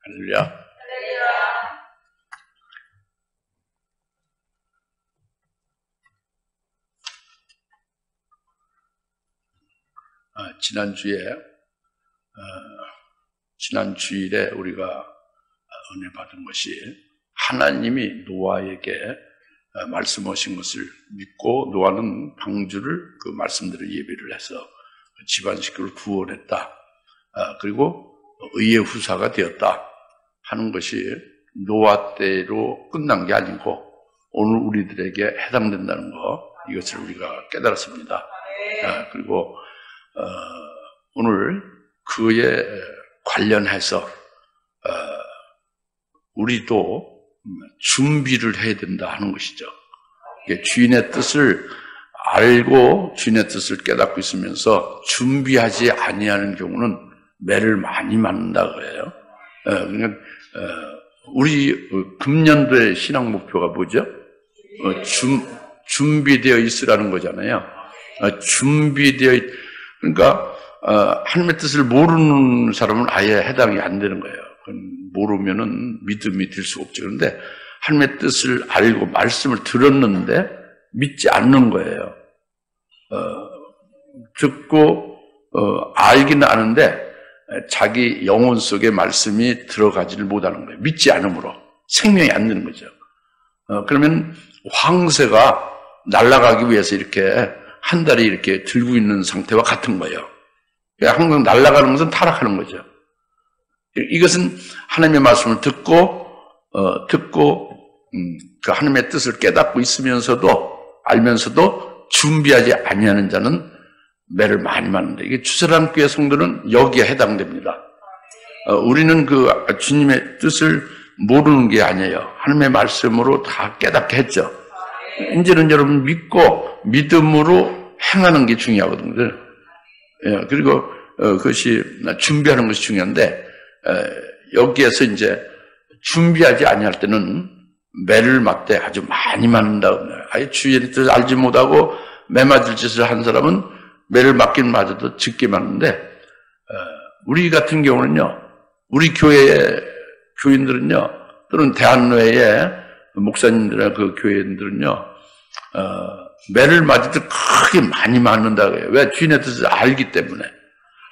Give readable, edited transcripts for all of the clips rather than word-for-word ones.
할렐루야. 지난 주일에 우리가 은혜 받은 것이 하나님이 노아에게 말씀하신 것을 믿고 노아는 방주를 그 말씀대로 예비를 해서 집안 식구를 구원했다. 그리고 의의 후사가 되었다 하는 것이 노아 때로 끝난 게 아니고 오늘 우리들에게 해당된다는 것, 이것을 우리가 깨달았습니다. 그리고 오늘 그에 관련해서 우리도 준비를 해야 된다 하는 것이죠. 주인의 뜻을 알고 주인의 뜻을 깨닫고 있으면서 준비하지 아니하는 경우는 매를 많이 맞는다 그래요. 그러니까 우리 금년도의 신앙 목표가 뭐죠? 준비되어 있으라는 거잖아요. 그러니까 하나님의 뜻을 모르는 사람은 아예 해당이 안 되는 거예요. 모르면은 믿음이 될 수가 없죠. 그런데 하나님의 뜻을 알고 말씀을 들었는데 믿지 않는 거예요. 듣고 알기는 아는데 자기 영혼 속에 말씀이 들어가지를 못하는 거예요. 믿지 않음으로 생명이 안 되는 거죠. 그러면 황새가 날아가기 위해서 이렇게 한 다리 이렇게 들고 있는 상태와 같은 거예요. 항상 날아가는 것은 타락하는 거죠. 이것은 하나님의 말씀을 듣고 그 하나님의 뜻을 깨닫고 있으면서도 알면서도 준비하지 아니하는 자는 매를 많이 맞는다. 이게 주사랑교회 성도는 여기에 해당됩니다. 우리는 그 주님의 뜻을 모르는 게 아니에요. 하나님의 말씀으로 다 깨닫게 했죠. 이제는 여러분 믿고 믿음으로 행하는 게 중요하거든요. 그리고 그것이 준비하는 것이 중요한데 여기에서 이제 준비하지 아니할 때는 매를 맞되 아주 많이 맞는다. 아예 주의 뜻을 알지 못하고 매 맞을 짓을 한 사람은 매를 맞긴 맞아도 적게 맞는데 우리 같은 경우는요, 우리 교회의 교인들은요, 또는 대한회의 목사님들이나 그 교인들은요, 매를 맞을 때 크게 많이 맞는다고 해요. 왜? 주인의 뜻을 알기 때문에.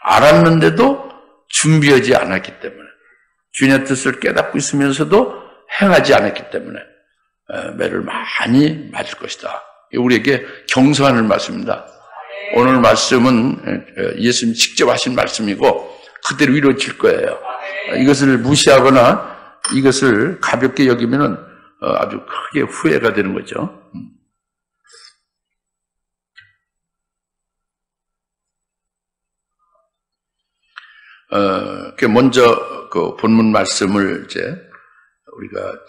알았는데도 준비하지 않았기 때문에. 주인의 뜻을 깨닫고 있으면서도 행하지 않았기 때문에 매를 많이 맞을 것이다. 우리에게 경성하는 말씀입니다. 오늘 말씀은 예수님이 직접 하신 말씀이고 그대로 이루어질 거예요. 이것을 무시하거나 이것을 가볍게 여기면은 아주 크게 후회가 되는 거죠. 먼저 그 본문 말씀을 이제 우리가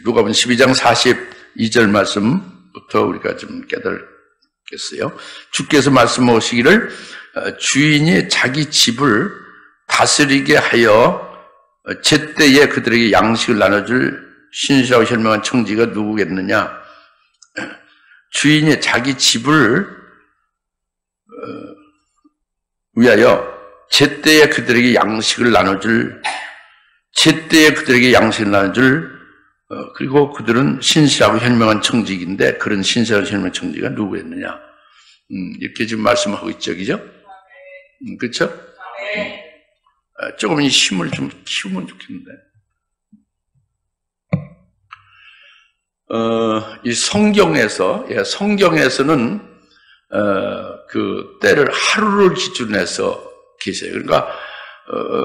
누가복음 12장 42절 말씀부터 우리가 좀 깨달겠어요. 주께서 말씀하시기를 주인이 자기 집을 다스리게 하여 제때에 그들에게 양식을 나눠줄 신실하고 현명한 청지가 누구겠느냐. 주인이 자기 집을 위하여 제때에 그들에게 양식을 나눠줄, 그리고 그들은 신실하고 현명한 청지기인데 그런 신실하고 현명한 청지기가 누구였느냐. 이렇게 지금 말씀하고 있죠, 그죠? 그렇죠? 조금 이 힘을 좀 키우면 좋겠는데. 이 성경에서는 그 때를 하루를 기준으로 해서 계세요. 그러니까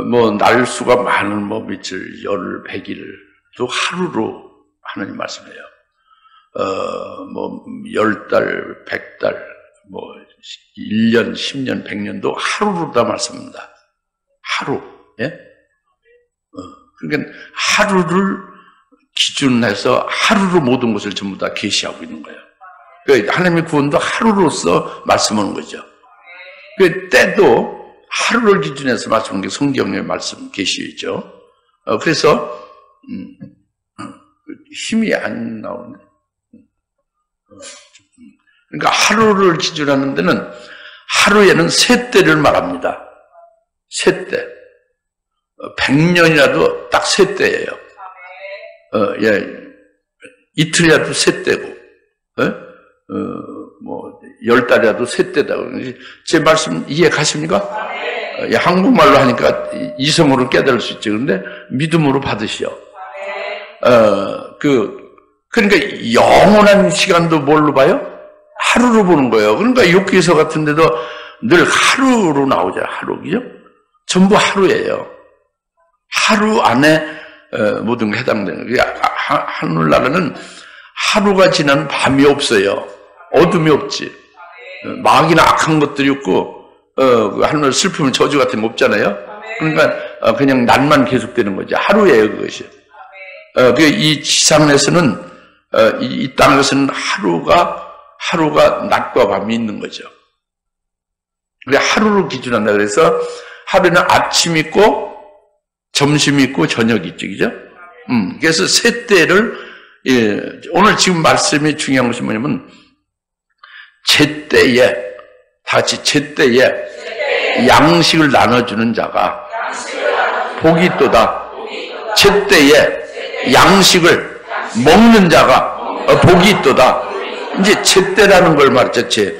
뭐 날수가 많은 며칠, 열, 100일도 하루로 하나님 말씀해요. 뭐 10달, 100달, 뭐 1년, 10년, 100년도 하루로 다 말씀합니다. 하루. 예? 그러니까 하루를 기준해서 하루로 모든 것을 전부 다 계시하고 있는 거예요. 그러니까 하나님의 구원도 하루로서 말씀하는 거죠. 그 때도 하루를 기준해서 말씀하는 게 성경의 말씀 계시죠. 그래서 힘이 안 나오네. 그러니까 하루를 기준하는 데는 하루에는 세 때를 말합니다. 세 때. 100년이라도 딱 세 때예요. 예, 이틀이라도 세 때고, 뭐 10달이라도 세 때다. 제 말씀 이해 가십니까? 예, 한국말로 하니까 이성으로 깨달을 수 있죠. 그런데 믿음으로 받으시오. 그러니까 영원한 시간도 뭘로 봐요? 하루로 보는 거예요. 그러니까 욥기서 같은 데도 늘 하루로 나오잖아요. 하루, 그죠? 전부 하루예요. 하루 안에 모든 게 해당되는 거예요. 하늘나라는 하루가 지난 밤이 없어요. 어둠이 없지. 마귀나 악한 것들이 없고, 하늘 슬픔, 저주 같은 거 없잖아요. 그러니까 그냥 낮만 계속되는 거죠. 하루예요, 그것이. 이 지상에서는, 이 땅에서는 하루가 낮과 밤이 있는 거죠. 그게 하루를 기준한다. 그래서 하루에는 아침 있고, 점심 있고, 저녁이 있죠, 그죠? 그래서 세 때를, 예, 오늘 지금 말씀이 중요한 것이 뭐냐면, 제때에, 다 같이 제때에 양식을 나눠주는 자가 복이 있도다. 제때에 양식을 먹는 자가 복이 있도다. 이제 제때라는 걸 말했죠.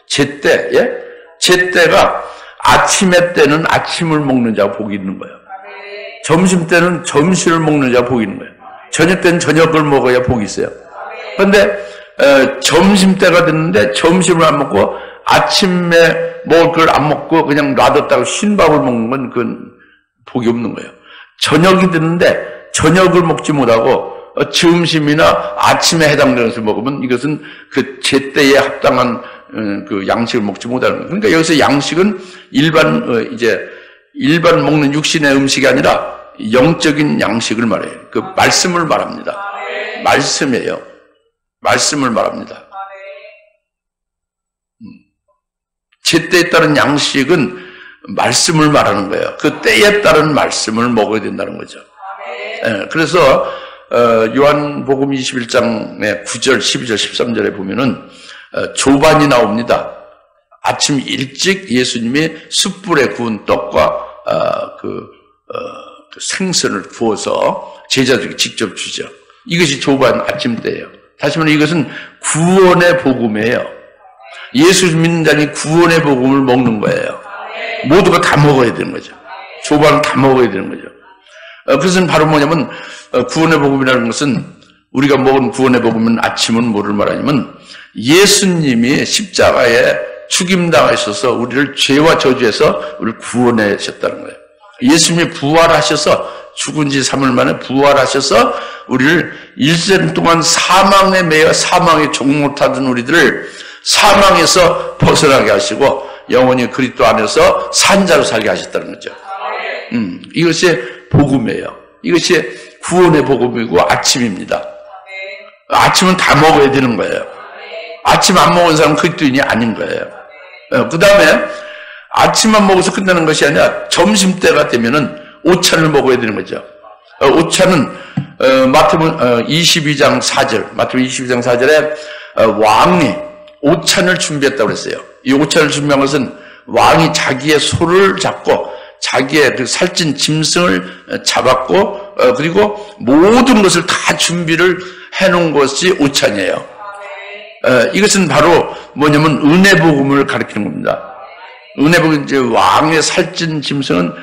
제때, 예? 제때가 아침에 때는 아침을 먹는 자가 복이 있는 거예요. 점심 때는 점심을 먹는 자가 복이 있는 거예요. 저녁 때는 저녁을 먹어야 복이 있어요. 그런데 점심 때가 됐는데 점심을 안 먹고 아침에 먹을 걸 안 먹고 그냥 놔뒀다가 쉰 밥을 먹는 건 그건 복이 없는 거예요. 저녁이 됐는데 저녁을 먹지 못하고 점심이나 아침에 해당되는 것을 먹으면 이것은 그 제때에 합당한 그 양식을 먹지 못하는 거예요. 그러니까 여기서 양식은 일반 먹는 육신의 음식이 아니라 영적인 양식을 말해요. 그 말씀을 말합니다. 말씀이에요. 말씀을 말합니다. 제때에 따른 양식은 말씀을 말하는 거예요. 그 때에 따른 말씀을 먹어야 된다는 거죠. 예, 그래서 요한복음 21장의 9절, 12절, 13절에 보면은 조반이 나옵니다. 아침 일찍 예수님이 숯불에 구운 떡과 그 생선을 구워서 제자들에게 직접 주죠. 이것이 조반 아침 때예요. 다시 말해 이것은 구원의 복음이에요. 예수 믿는 자니 구원의 복음을 먹는 거예요. 모두가 다 먹어야 되는 거죠. 조반은 다 먹어야 되는 거죠. 그것은 바로 뭐냐면 구원의 복음이라는 것은 우리가 먹은 구원의 복음은 아침은 뭐를 말하냐면 예수님이 십자가에 죽임당하셔서 우리를 죄와 저주에서 우리를 구원하셨다는 거예요. 예수님이 부활하셔서 죽은 지 3일 만에 부활하셔서 우리를 일생 동안 사망에 매여 사망에 종못하던 우리들을 사망에서 벗어나게 하시고 영원히 그리스도 안에서 산자로 살게 하셨다는 거죠. 이것이 복음이에요. 이것이 구원의 복음이고 아침입니다. 아침은 다 먹어야 되는 거예요. 아침 안 먹은 사람은 그리스도인이 아닌 거예요. 그 다음에 아침만 먹어서 끝나는 것이 아니라 점심때가 되면은 오찬을 먹어야 되는 거죠. 오찬은 마태복음 22장 4절, 마태복음 22장 4절에 왕이 오찬을 준비했다고 그랬어요. 이 오찬을 준비한 것은 왕이 자기의 소를 잡고 자기의 그 살찐 짐승을 잡았고 그리고 모든 것을 다 준비를 해놓은 것이 오찬이에요. 이것은 바로 뭐냐면 은혜복음을 가리키는 겁니다. 은혜복음, 이제 왕의 살찐 짐승은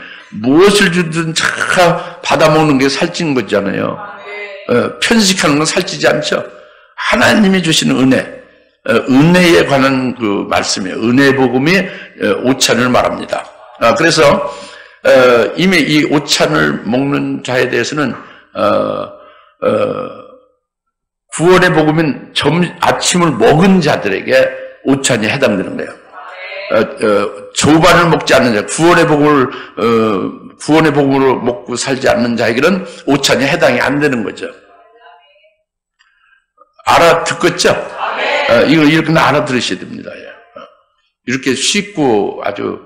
무엇을 주든 다 받아먹는 게 살찐 거잖아요. 편식하는 건 살찌지 않죠. 하나님이 주시는 은혜, 은혜에 관한 그 말씀이에요. 은혜복음이 오찬을 말합니다. 그래서 이미 이 오찬을 먹는 자에 대해서는 구원의 복음은 아침을 먹은 자들에게 오찬이 해당되는 거예요. 조반을 먹지 않는 자, 구원의 복음으로 먹고 살지 않는 자에게는 오찬이 해당이 안 되는 거죠. 알아듣겠죠? 이거 이렇게 알아들으셔야 됩니다. 이렇게 쉽고 아주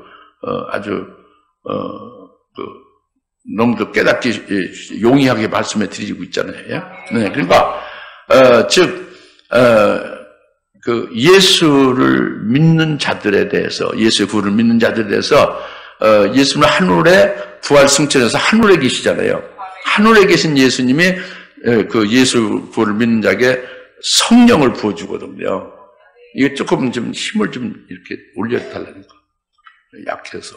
너무도 깨닫기 용이하게 말씀해 드리고 있잖아요. 네, 그러니까 그 예수를 믿는 자들에 대해서, 예수의 구원을 믿는 자들에 대해서 예수님을 하늘에 부활 승천해서 하늘에 계시잖아요. 하늘에 계신 예수님이 그 예수 부활을 믿는 자에게 성령을 부어주거든요. 이게 조금 좀 힘을 좀 이렇게 올려달라니까. 약해서.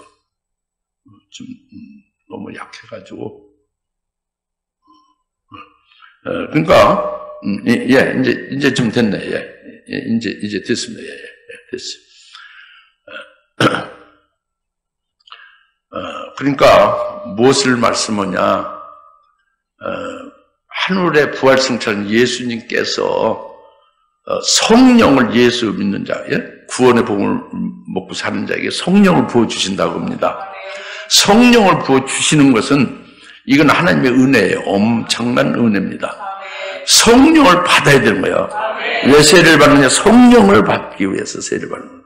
좀, 너무 약해가지고. 그러니까, 예, 이제 좀 됐네, 예. 이제 됐습니다, 예, 됐어요. 그러니까, 무엇을 말씀하냐. 하늘의 부활승천 예수님께서 성령을 예수 믿는 자, 예? 구원의 복음을 먹고 사는 자에게 성령을 부어주신다고 합니다. 성령을 부어주시는 것은 이건 하나님의 은혜예요. 엄청난 은혜입니다. 성령을 받아야 되는 거예요. 왜 세례를 받느냐? 성령을 받기 위해서 세례를 받는 거예요.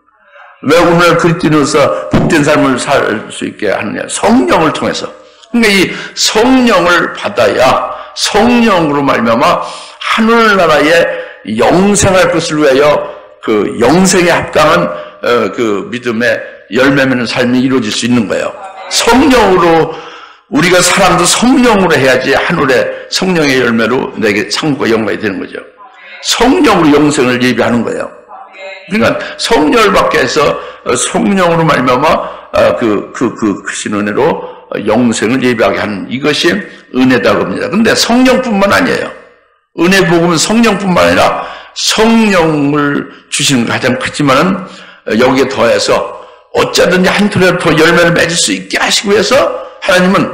왜 오늘 그리스도인으로서 복된 삶을 살 수 있게 하느냐? 성령을 통해서. 그러니까 이 성령을 받아야 성령으로 말미암아 하늘나라에 영생할 것을 위하여 그 영생에 합당한 그 믿음의 열매 맺는 삶이 이루어질 수 있는 거예요. 성령으로 우리가 사람도 성령으로 해야지 하늘의 성령의 열매로 내게 상과 영광이 되는 거죠. 성령으로 영생을 예비하는 거예요. 그러니까 성령을 받게 해서 성령으로 말미암아 그 크신 은혜로 영생을 예비하게 하는 이것이 은혜다고 합니다. 그런데 성령뿐만 아니에요. 은혜 복음은 성령뿐만 아니라 성령을 주시는 게 가장 크지만은 여기에 더해서 어쩌든지 한 톨이라도 더 열매를 맺을 수 있게 하시기 위해서 하나님은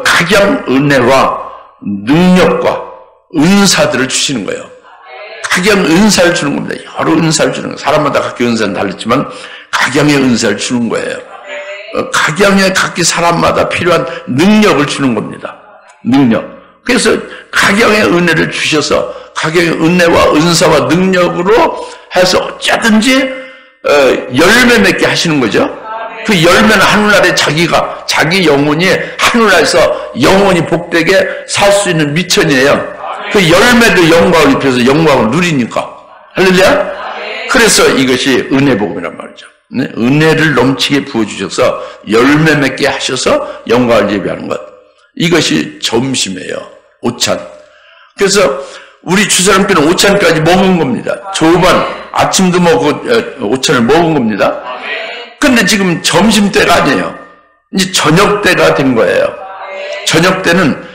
각양 은혜와 능력과 은사들을 주시는 거예요. 각양 은사를 주는 겁니다. 여러 은사를 주는 거예요. 사람마다 각기 은사는 다르지만 각양의 은사를 주는 거예요. 각양의 각기 사람마다 필요한 능력을 주는 겁니다. 능력. 그래서 각양의 은혜를 주셔서 각양의 은혜와 은사와 능력으로 해서 어쩌든지 열매 맺게 하시는 거죠. 그 열매는 하늘나라에 자기 영혼이 하늘나라에서 영원히 복되게 살 수 있는 미천이에요. 그 열매도 영광을 입혀서 영광을 누리니까. 할렐루야? 그래서 이것이 은혜 복음이란 말이죠. 네? 은혜를 넘치게 부어주셔서 열매 맺게 하셔서 영광을 예비하는 것. 이것이 점심이에요. 오찬. 그래서 우리 주사람께는 오찬까지 먹은 겁니다. 조반 아침도 먹고 오찬을 먹은 겁니다. 근데 지금 점심때가 아니에요. 이제 저녁때가 된 거예요. 저녁때는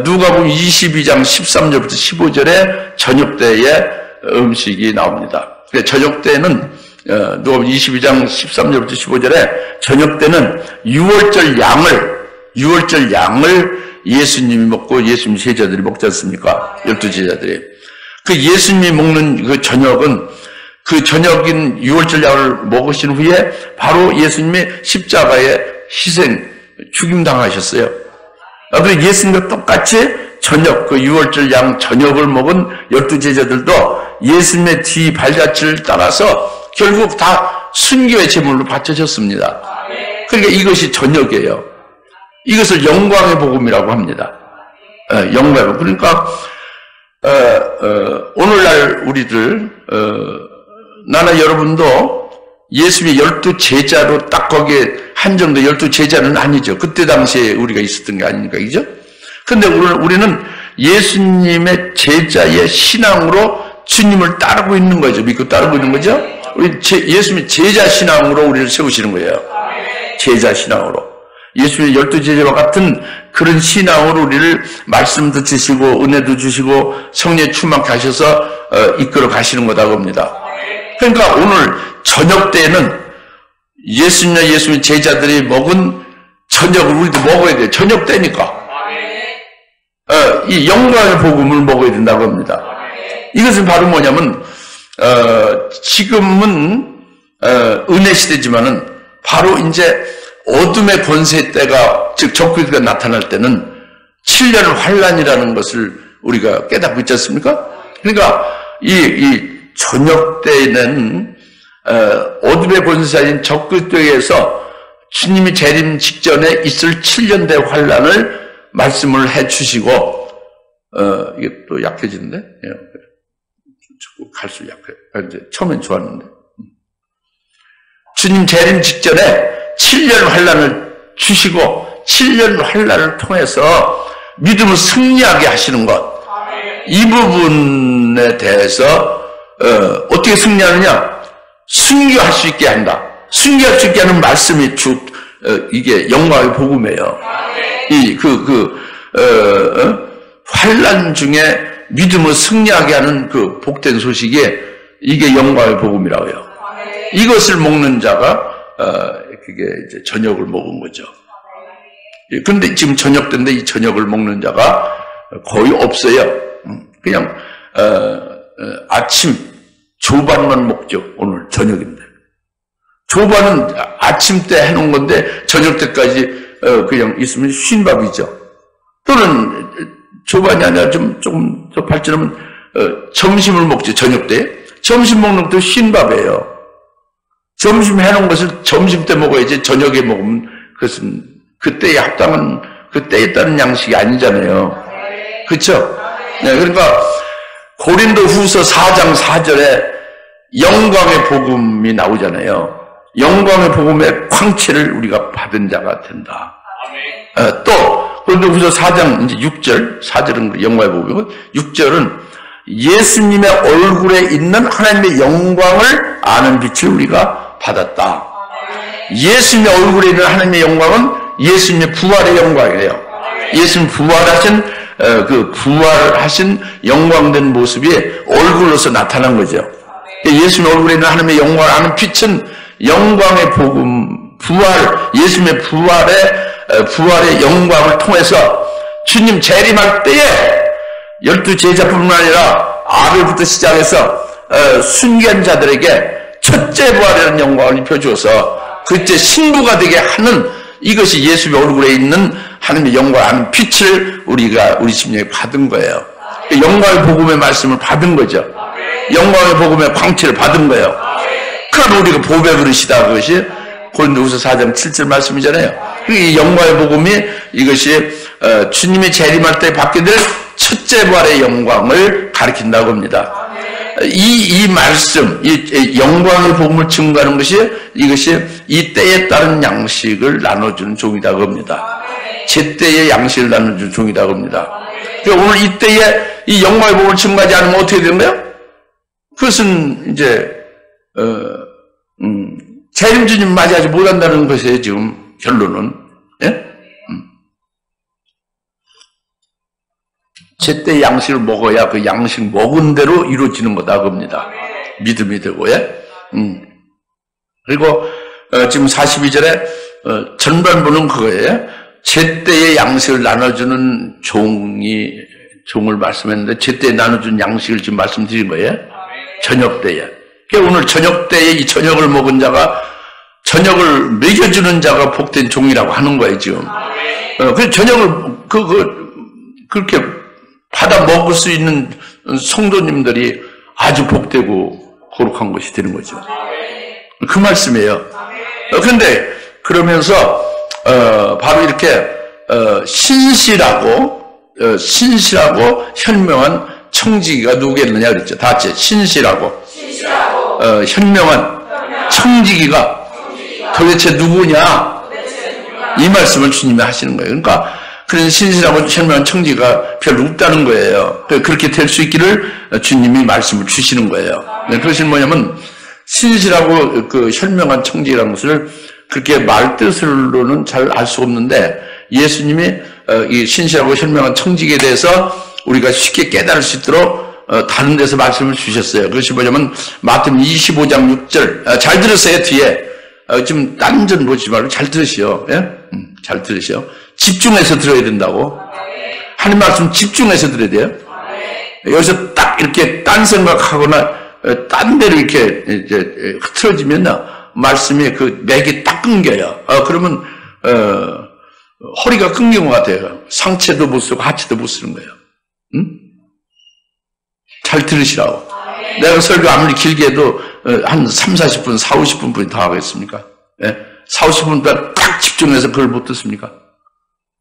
누가복음 22장 13절부터 15절에 저녁때에 음식이 나옵니다. 저녁때는 누가복음 22장 13절부터 15절에 저녁때는 6월절 양을 예수님이 먹고 예수님 제자들이 먹지 않습니까? 12제자들이. 그 예수님이 먹는 그 저녁은 그 저녁인 6월절 양을 먹으신 후에 바로 예수님이 십자가에 죽임당하셨어요. 그래서 예수님과 똑같이 저녁, 그 6월절 양 저녁을 먹은 12제자들도 예수님의 뒤 발자취를 따라서 결국 다 순교의 제물로 바쳐졌습니다. 그러니까 이것이 저녁이에요. 이것을 영광의 복음이라고 합니다. 영광의 복음. 그러니까 오늘날 우리들 나나 여러분도 예수님의 12제자로 딱 거기에 한정된 12제자는 아니죠. 그때 당시에 우리가 있었던 게 아니니까, 그죠? 근데 우리는 예수님의 제자의 신앙으로 주님을 따르고 있는 거죠. 믿고 따르고 있는 거죠? 우리 예수님의 제자 신앙으로 우리를 세우시는 거예요. 제자 신앙으로. 예수님의 12제자와 같은 그런 신앙으로 우리를 말씀도 주시고 은혜도 주시고 성령에 충만케 하셔서 이끌어 가시는 거다고 합니다. 그러니까 오늘 저녁 때에는 예수님과 예수님의 제자들이 먹은 저녁을 우리도 먹어야 돼요. 저녁 때니까. 이 영광의 복음을 먹어야 된다고 합니다. 이것은 바로 뭐냐면 지금은 은혜 시대지만은 바로 이제 어둠의 권세 때가, 즉 적그리스도가 나타날 때는 7년 환란이라는 것을 우리가 깨닫고 있지 않습니까? 그러니까 이 저녁 때에는 어둠의 권세자인 적그리스도에게서 주님이 재림 직전에 있을 7년대 환란을 말씀을 해주시고 이게 또 약해지는데, 자꾸 갈수록 약해. 이제 처음엔 좋았는데 주님 재림 직전에 7년 환란을 주시고 7년 환난을 통해서 믿음을 승리하게 하시는 것, 이 부분에 대해서 어떻게 승리하느냐? 순교할 수 있게 한다. 순교할 수 있게 하는 말씀이 이게 영광의 복음이에요. 환난 중에 믿음을 승리하게 하는 그 복된 소식이 이게 영광의 복음이라고 해요. 이것을 먹는 자가 그게 이제 저녁을 먹은 거죠. 그런데 지금 저녁 때인데 이 저녁을 먹는 자가 거의 없어요. 그냥 아침 조반만 먹죠. 오늘 저녁인데 조반은 아침 때 해놓은 건데 저녁 때까지 그냥 있으면 쉰밥이죠. 또는 조반이 아니라 조금 더 발전하면 점심을 먹죠. 저녁 때 점심 먹는 것도 쉰밥이에요. 점심 해놓은 것을 점심 때 먹어야지 저녁에 먹으면 그것은 그때에 합당한 그때에 따른 양식이 아니잖아요. 그렇죠? 네, 그러니까 고린도 후서 4장 4절에 영광의 복음이 나오잖아요. 영광의 복음의 광채를 우리가 받은 자가 된다. 또 고린도 후서 4장 이제 6절, 4절은 영광의 복음이고 6절은 예수님의 얼굴에 있는 하나님의 영광을 아는 빛을 우리가 받았다. 예수님의 얼굴에 있는 하나님의 영광은 예수님의 부활의 영광이에요. 예수님 부활하신 영광된 모습이 얼굴로서 나타난 거죠. 예수님의 얼굴에 있는 하나님의 영광을 아는 빛은 영광의 복음, 예수님의 부활의 영광을 통해서 주님 재림할 때에 12 제자뿐만 아니라 아벨부터 시작해서 순교한 자들에게 첫째 부활이라는 영광을 입혀주어서 그때 신부가 되게 하는 이것이 예수의 얼굴에 있는 하나님의 영광을 아는 빛을 우리가 우리 심령에 받은 거예요. 영광의 복음의 말씀을 받은 거죠. 영광의 복음의 광채를 받은 거예요. 그럼 우리가 보배 그릇이다. 그것이 고린도후서 4장 7절 말씀이잖아요. 이 영광의 복음이 이것이 주님이 재림할 때 받게 될 첫째 부활의 영광을 가리킨다고 합니다. 이 말씀, 이 영광의 복음을 증거하는 것이 이것이 이 때에 따른 양식을 나눠주는 종이라고 합니다. 제때의 양식을 나눠주는 종이라고 합니다. 그러니까 오늘 이 때에 이 영광의 복음을 증거하지 않으면 어떻게 되는 거예요? 그것은 이제 재림 주님 맞이하지 못한다는 것이에요. 지금 결론은. 예? 제때 양식을 먹어야 그 양식 먹은 대로 이루어지는 거다 겁니다. 믿음이 되고, 예? 그리고 지금 42절에 전반부는 그거예요. 제때의 양식을 나눠주는 종을 말씀했는데 제때에 나눠주는 양식을 지금 말씀드린 거예요. 저녁 때에. 그러니까 오늘 저녁 때에 이 저녁을 먹은 자가 저녁을 먹여주는 자가 복된 종이라고 하는 거예요, 지금. 그래서 저녁을 그렇게 받아 먹을 수 있는 성도님들이 아주 복되고 거룩한 것이 되는 거죠. 그 말씀이에요. 그런데 그러면서 바로 이렇게 신실하고 현명한 청지기가 누구겠느냐 그랬죠. 다 같이 신실하고 현명한 청지기가 도대체 누구냐? 이 말씀을 주님이 하시는 거예요. 그러니까 그런 신실하고 현명한 청지기가 별로 없다는 거예요. 그렇게 될 수 있기를 주님이 말씀을 주시는 거예요. 그것은 뭐냐면 신실하고 그 현명한 청지기라는 것을 그렇게 말뜻으로는 잘 알 수 없는데 예수님이 이 신실하고 현명한 청지기에 대해서 우리가 쉽게 깨달을 수 있도록 다른 데서 말씀을 주셨어요. 그것이 뭐냐면 마태복음 25장 6절 잘 들으세요. 뒤에 지금 딴 전 보지 말고 잘 들으시오. 예? 잘 들으시오. 집중해서 들어야 된다고. 하나님 말씀 집중해서 들어야 돼요. 여기서 딱 이렇게 딴 생각하거나 딴 데로 이렇게 이제 흐트러지면 말씀이 그 맥이 딱 끊겨요. 그러면 허리가 끊긴 것 같아요. 상체도 못 쓰고 하체도 못 쓰는 거예요. 잘 들으시라고. 내가 설교 아무리 길게 해도 한 3, 40분, 4, 50분뿐이 다 하겠습니까? 예? 4, 50분 동안 딱 집중해서 그걸 못 듣습니까?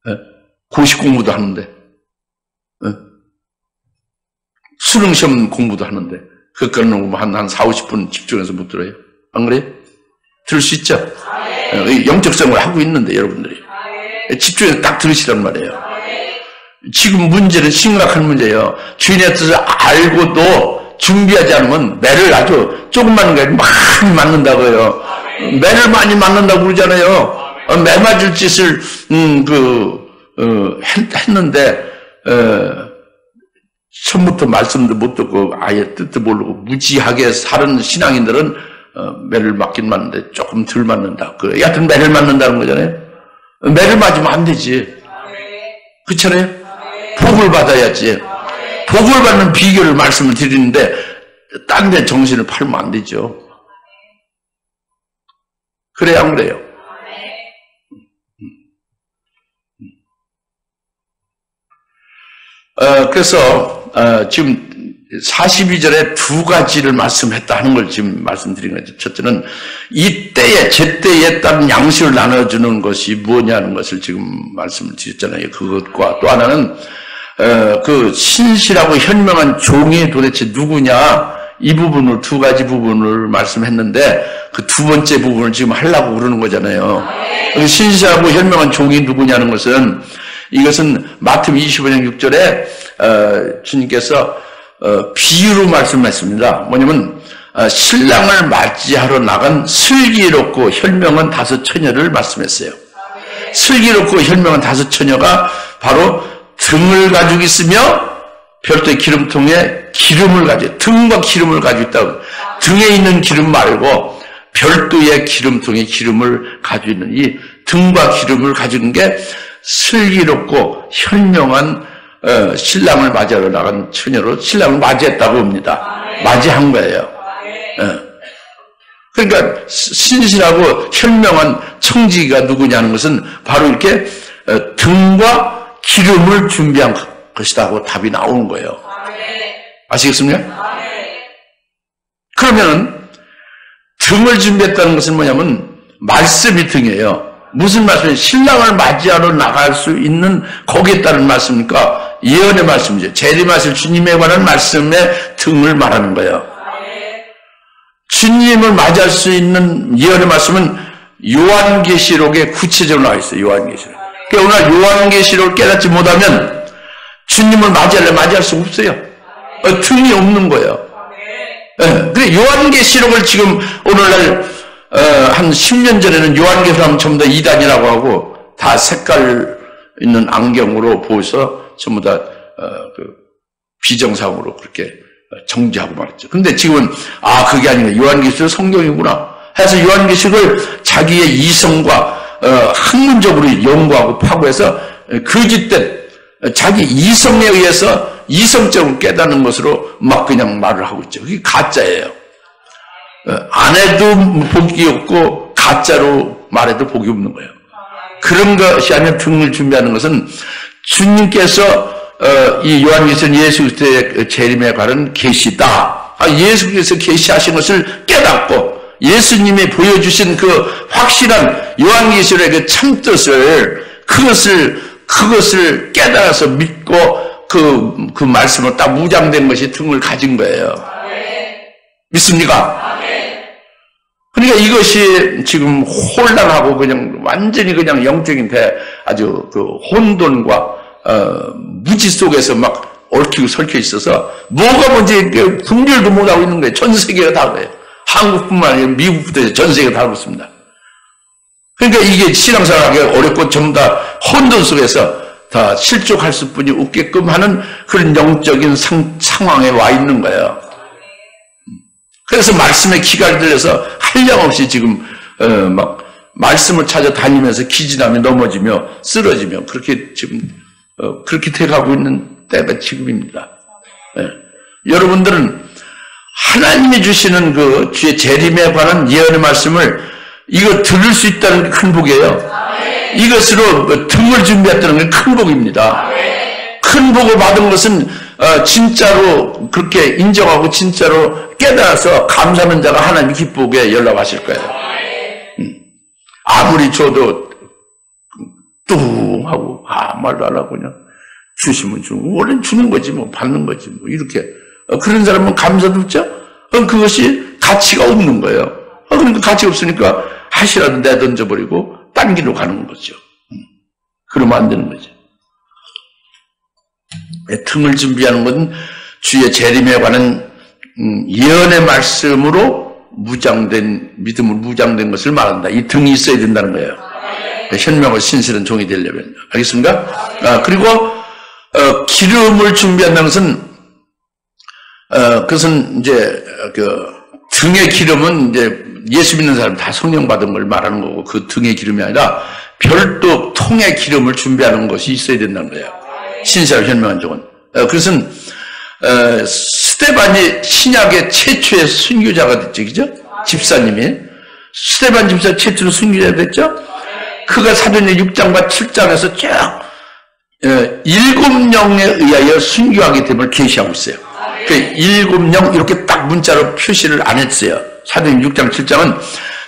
예? 고시 공부도 하는데, 예? 수능시험 공부도 하는데, 그거는 한 4, 50분 집중해서 못 들어요. 안 그래요? 들을 수 있죠? 예? 영적 생활을 하고 있는데, 여러분들이. 집중해서 딱 들으시란 말이에요. 지금 문제는 심각한 문제예요. 주인의 뜻을 알고도 준비하지 않으면 매를 아주 조금만 많이 맞는다고요. 매를 많이 맞는다고 그러잖아요. 매 맞을 짓을 했는데 처음부터 말씀도 못 듣고 아예 뜻도 모르고 무지하게 사는 신앙인들은 매를 맞긴 맞는데 조금 덜 맞는다. 여하튼 매를 맞는다는 거잖아요. 매를 맞으면 안 되지. 그렇잖아요. 복을 받아야지. 복을 받는 비결을 말씀을 드리는데 딴 데 정신을 팔면 안 되죠. 그래야 안 그래요? 그래서 지금 42절에 두 가지를 말씀했다 하는 걸 지금 말씀드린 거죠. 첫째는 이때에 제때에 따른 양식을 나눠주는 것이 뭐냐는 것을 지금 말씀을 드렸잖아요. 그것과 또 하나는 그 신실하고 현명한 종이 도대체 누구냐, 이 부분을 두 가지 부분을 말씀했는데 그 두 번째 부분을 지금 하려고 그러는 거잖아요. 신실하고 현명한 종이 누구냐는 것은 이것은 마태복음 25장 6절에 주님께서 비유로 말씀했습니다. 뭐냐면 신랑을 맞이하러 나간 슬기롭고 현명한 5처녀를 말씀했어요. 슬기롭고 현명한 5처녀가 바로 등을 가지고 있으며 별도의 기름통에 기름을 가지고, 등과 기름을 가지고 있다고. 등에 있는 기름 말고 별도의 기름통에 기름을 가지고 있는 이 등과 기름을 가지고 있는 게 슬기롭고 현명한 신랑을 맞이하러 나간 처녀로 신랑을 맞이했다고 봅니다. 맞이한 거예요. 그러니까 신실하고 현명한 청지기가 누구냐는 것은 바로 이렇게 등과 기름을 준비한 것이라고 답이 나오는 거예요. 아시겠습니까? 그러면 등을 준비했다는 것은 뭐냐면 말씀이 등이에요. 무슨 말씀이에요? 신랑을 맞이하러 나갈 수 있는 거기에 따른 말씀입니까? 예언의 말씀이죠. 재림하실 주님에 관한 말씀의 등을 말하는 거예요. 주님을 맞이할 수 있는 예언의 말씀은 요한계시록에 구체적으로 나와 있어요. 요한계시록. 그러니까 오늘 요한계시록을 깨닫지 못하면 주님을 맞이할 수 없어요. 등이 없는 거예요. 그래 요한계시록을 지금 오늘날 한 10년 전에는 요한계시록 하면 전부 다 이단이라고 하고 다 색깔 있는 안경으로 보여서 전부 다 비정상으로 그렇게 정지하고 말했죠. 근데 지금은 그게 아니라 요한계시록 성경이구나 해서 요한계시록을 자기의 이성과 학문적으로 연구하고 파고해서 거짓된 자기 이성에 의해서 이성적으로 깨닫는 것으로 막 그냥 말을 하고 있죠. 그게 가짜예요. 안 해도 복이 없고 가짜로 말해도 복이 없는 거예요. 그런 것이 아니라 등을 준비하는 것은 주님께서 이 요한계시록 예수 그리스도의 재림에 관한 계시다. 예수께서 계시하신 것을 깨닫고 예수님이 보여주신 그 확실한 요한계시록의 그 참뜻을 그것을 깨달아서 믿고 그 말씀을 딱 무장된 것이 등을 가진 거예요. 믿습니까? 그러니까 이것이 지금 혼란하고 그냥 완전히 그냥 영적인 아주 그 혼돈과 무지 속에서 막 얽히고 설켜 있어서 뭐가 뭔지 분별도 못하고 있는 거예요. 전 세계가 다 그래요. 한국뿐만 아니라 미국부터 전 세계가 다 그렇습니다. 그러니까 이게 신앙생활하기 어렵고 전부 다 혼돈 속에서 다 실족할 수뿐이 없게끔 하는 그런 영적인 상황에 와 있는 거예요. 그래서 말씀에 기가 들려서 한량없이 지금 막 말씀을 찾아 다니면서 기진하며 넘어지며 쓰러지며 그렇게 지금 그렇게 돼가고 있는 때가 지금입니다. 여러분들은 하나님이 주시는 그 주의 재림에 관한 예언의 말씀을 이거 들을 수 있다는 게 큰 복이에요. 이것으로 등을 준비했다는 게 큰 복입니다. 큰 복을 받은 것은 진짜로 그렇게 인정하고 진짜로 깨달아서 감사하는 자가 하나님 기쁘게 연락하실 거예요. 아무리 줘도 뚱하고 말도 안 하고 그냥 주시면 주는 원래 주는 거지 뭐 받는 거지 뭐 이렇게 그런 사람은 감사도 없죠. 그것이 가치가 없는 거예요. 그러니까 가치가 없으니까 하시라도 내던져버리고 딴 길로 가는 거죠. 그러면 안 되는 거죠. 등을 준비하는 것은 주의 재림에 관한 예언의 말씀으로 무장된, 믿음으로 무장된 것을 말한다. 이 등이 있어야 된다는 거예요. 현명하고 신실한 종이 되려면. 알겠습니까? 그리고 기름을 준비한다는 것은 그것은 이제 등의 기름은 이제 예수 믿는 사람 다 성령 받은 걸 말하는 거고, 그 등의 기름이 아니라 별도 통의 기름을 준비하는 것이 있어야 된다는 거예요. 신실하고 현명한 종은. 그것은 스데반이 신약의 최초의 순교자가 됐죠, 그죠? 집사님이 스데반 집사 최초로 순교자가 됐죠. 그가 사도행전 6장과 7장에서 쭉 7영에 의하여 순교하게 됨을 계시하고 있어요. 그 7영 이렇게 딱 문자로 표시를 안 했어요. 사도행전 6장 7장은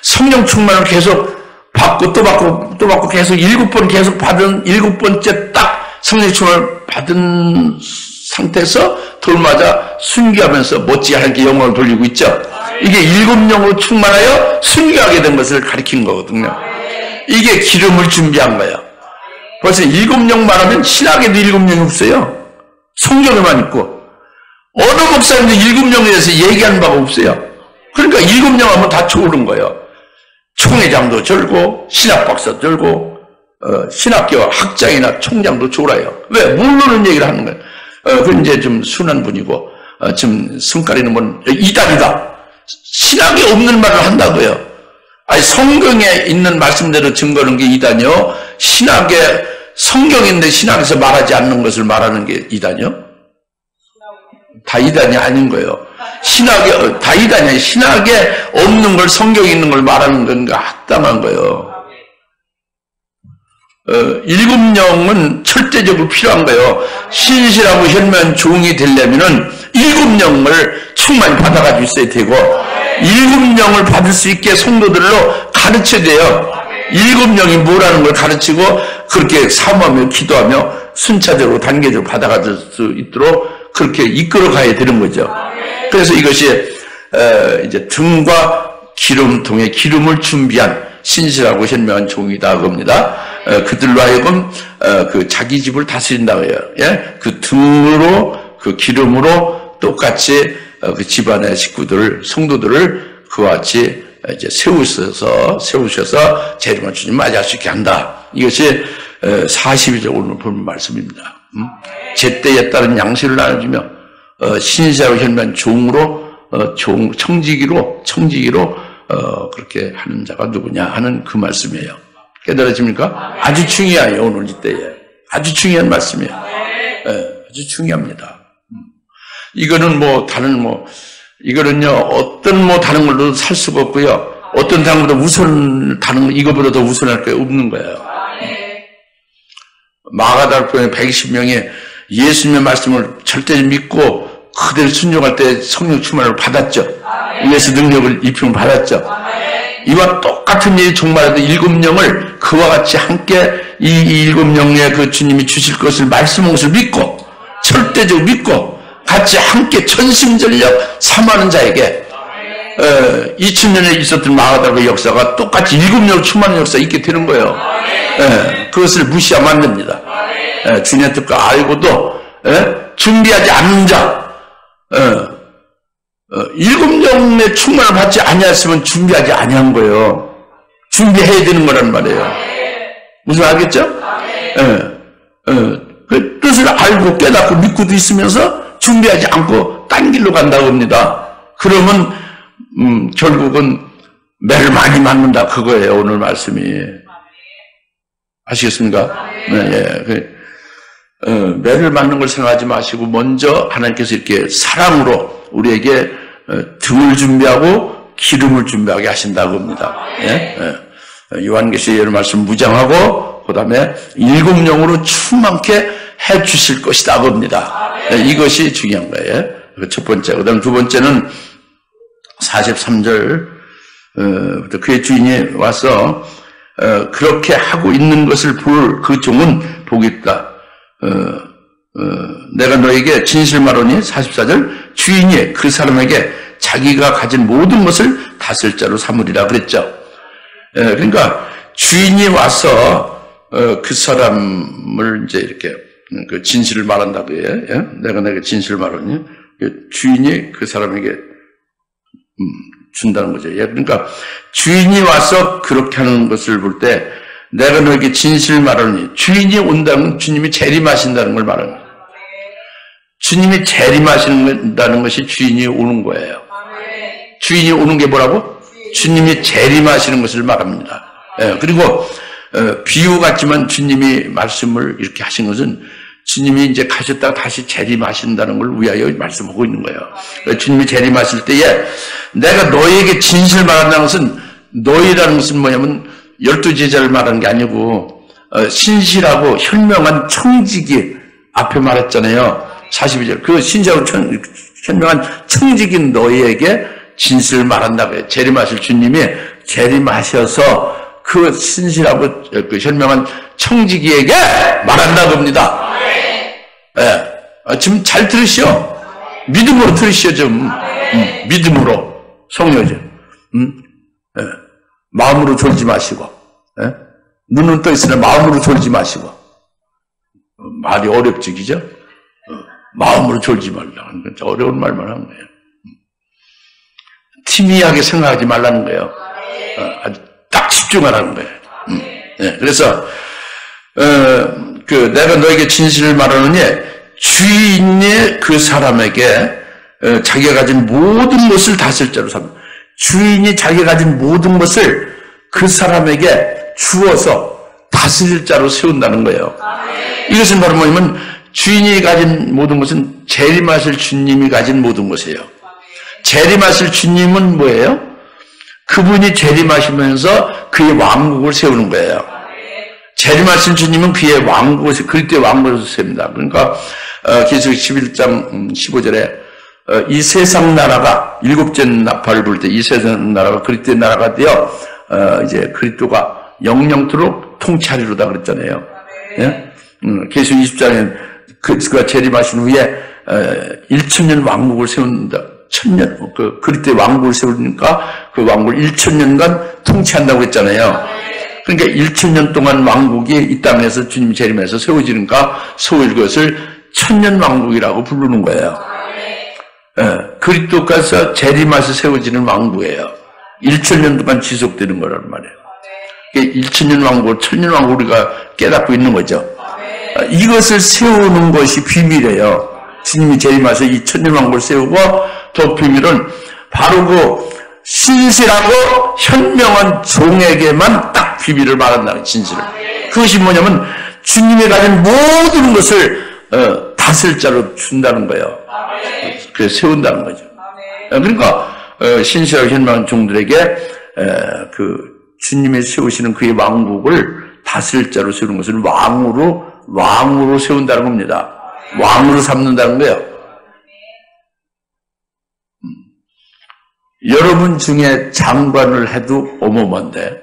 성령 충만을 계속 받고 또 받고 또 받고 계속 7번 계속 받은 7번째 딱 성령 충만을 받은 상태에서 돌맞아 순교하면서 멋지게 하나님께 영광을 돌리고 있죠. 이게 7영으로 충만하여 순교하게 된 것을 가리킨 거거든요. 이게 기름을 준비한 거예요. 벌써 7영 말하면 신학에도 7영이 없어요. 성경에만 있고 어느 목사님도 7영에 대해서 얘기하는 바가 없어요. 그러니까 7영 하면 다 좋은 거예요. 총회장도 절고 신학박사도 절고 신학교 학장이나 총장도 졸아요. 왜? 모르는 얘기를 하는 거예요. 그 이제 좀 순한 분이고 좀 성깔이는 분 이단이다. 신학에 없는 말을 한다고요. 아니 성경에 있는 말씀대로 증거하는 게 이단이요. 신학에 성경인데 신학에서 말하지 않는 것을 말하는 게 이단이요. 다 이단이 아닌 거예요. 신학에 다 이단이 아니에요. 신학에 없는 걸 성경에 있는 걸 말하는 건가 합당한 거예요. 7영은 절대적으로 필요한 거예요. 신실하고 현명한 종이 되려면은 7영을 충만히 받아가지고 있어야 되고 7영을 받을 수 있게 성도들로 가르쳐야 돼요. 7영이 뭐라는 걸 가르치고 그렇게 사모하며 기도하며 순차적으로 단계적으로 받아갈 수 있도록 그렇게 이끌어 가야 되는 거죠. 그래서 이것이 이제 등과 기름통에 기름을 준비한 신실하고 현명한 종이다 겁니다. 그들로 하여금 그 자기 집을 다스린다고 해요. 예? 그 등으로 그 기름으로 똑같이 그 집안의 식구들 성도들을 그와 같이 이제 세우셔서 재림한 주님 맞이할 수 있게 한다. 이것이 42절 오늘 본 말씀입니다. 제때에 따른 양식을 나눠주며 신실하고 현명한 종으로 청지기로 그렇게 하는 자가 누구냐 하는 그 말씀이에요. 깨달아집니까? 아주 중요해요. 오늘 이때에 아주 중요한 말씀이에요. 아주 중요합니다. 이거는 이거는요 어떤 다른 걸로 살 수가 없고요. 어떤 다른 것보다 다른 이거보다 더 우선할 게 없는 거예요. 마가다락방에 120명이 예수님의 말씀을 절대 믿고 그대로 순종할 때 성령 충만을 받았죠. 예수 능력을 입힘을 받았죠. 이와 똑같은 일이 종말에도 7영을 그와 같이 함께 이 7영의 그 주님이 주실 것을 말씀한 것을 믿고 절대적으로 믿고 같이 함께 전심전력 삼하는 자에게 2000년에 있었던 마가다락의 역사가 똑같이 7영 충만한 역사가 있게 되는 거예요. 그것을 무시하면 안 됩니다. 주님의 뜻과 알고도 준비하지 않는 자 7영의 충만을 받지 아니했으면 준비하지 아니한 거예요. 준비해야 되는 거란 말이에요. 무슨 알겠죠? 그 뜻을 알고 깨닫고 믿고도 있으면서 준비하지 않고 딴 길로 간다고 합니다. 그러면 결국은 매를 많이 맞는다 그거예요. 오늘 말씀이. 아시겠습니까? 매를 맞는 걸 생각하지 마시고 먼저 하나님께서 이렇게 사랑으로 우리에게 등을 준비하고 기름을 준비하게 하신다고 합니다. 요한계시의 말씀 무장하고 그 다음에 7영으로 충만케 해주실 것이다 겁니다. 이것이 중요한 거예요. 첫 번째. 그 다음 두 번째는 43절 그의 주인이 와서 그렇게 하고 있는 것을 볼 그 종은 복이 있다. 내가 너에게 진실 말하니 44절 주인이 그 사람에게 자기가 가진 모든 것을 다스릴 자로 삼으리라 그랬죠. 그러니까 주인이 와서 그 사람을 이제 이렇게 그 진실을 말한다고 해. 예? 내가 내게 진실을 말하니 주인이 그 사람에게 준다는 거죠. 예? 그러니까 주인이 와서 그렇게 하는 것을 볼 때 내가 너에게 진실을 말하니 주인이 온다는 주님이 재림하신다는 걸 말하는 거예요. 주님이 재림하신다는 것이 주인이 오는 거예요. 주인이 오는 게 뭐라고? 주님이 재림하시는 것을 말합니다. 예, 그리고 비유 같지만 주님이 말씀을 이렇게 하신 것은 주님이 이제 가셨다가 다시 재림하신다는 걸 위하여 말씀하고 있는 거예요. 주님이 재림하실 때에 내가 너희에게 진실을 말한다는 것은 너희라는 것은 뭐냐면 12제자를 말하는 게 아니고 신실하고 현명한 청지기 앞에 말했잖아요. 42절. 그 신실하고 현명한 청지기인 너희에게 진실을 말한다고 해요. 재림하실 주님이 재림하셔서 그 신실하고 그 현명한 청지기에게 말한다고 합니다. 예. 지금 잘 들으시오. 믿음으로 들으시오, 좀. 믿음으로. 성령이죠. 예. 마음으로 졸지 마시고. 예? 눈은 떠 있으나 마음으로 졸지 마시고. 말이 어렵지, 그죠? 마음으로 졸지 말라는 건 어려운 말만 하는 거예요. 티미하게 생각하지 말라는 거예요. 아주 딱 집중하라는 거예요. 네, 그래서 내가 너에게 진실을 말하느니 주인이 그 사람에게 자기가 가진 모든 것을 다스릴 자로 삼는, 주인이 자기가 가진 모든 것을 그 사람에게 주어서 다스릴 자로 세운다는 거예요. 이것은 바로 뭐냐면 주인이 가진 모든 것은 재림하실 주님이 가진 모든 것이에요. 재림하실 주님은 뭐예요? 그분이 재림하시면서 그의 왕국을 세우는 거예요. 재림하신 주님은 그의 왕국을, 그리스도의 왕국을 세웁니다. 그러니까 계시록 11장 15절에 이 세상 나라가 일곱째 나팔을 불 때 이 세상 나라가 그리스도의 나라가 되어 이제 그리스도가 영영토록 통치하리로다 그랬잖아요. 예? 계시록 20장에 그가 재림하신 후에 1000년 왕국을 세운다. 1000년, 그리스도의 왕국을 세우니까 그 왕국을 1000년간 통치한다고 했잖아요. 그러니까 1000년 동안 왕국이 이 땅에서 주님 재림해서 세워지니까 세울 것을 1000년 왕국이라고 부르는 거예요. 예, 그리스도께서 재림해서 세워지는 왕국이에요. 1000년 동안 지속되는 거란 말이에요. 1000년 왕국, 1000년 왕국 우리가 깨닫고 있는 거죠. 이것을 세우는 것이 비밀이에요. 주님이 재림하셔서 이 1000년 왕국을 세우고, 더 비밀은 바로 그 신실하고 현명한 종에게만 딱 비밀을 말한다는 진실을. 그것이 뭐냐면 주님이 가진 모든 것을 다스릴 자로 준다는 거예요. 그래서 세운다는 거죠. 그러니까 신실하고 현명한 종들에게 그 주님이 세우시는 그의 왕국을 다스릴 자로 세우는 것을 왕으로 세운다는 겁니다. 왕으로 삼는다는 거예요. 여러분 중에 장관을 해도 어마어마한데,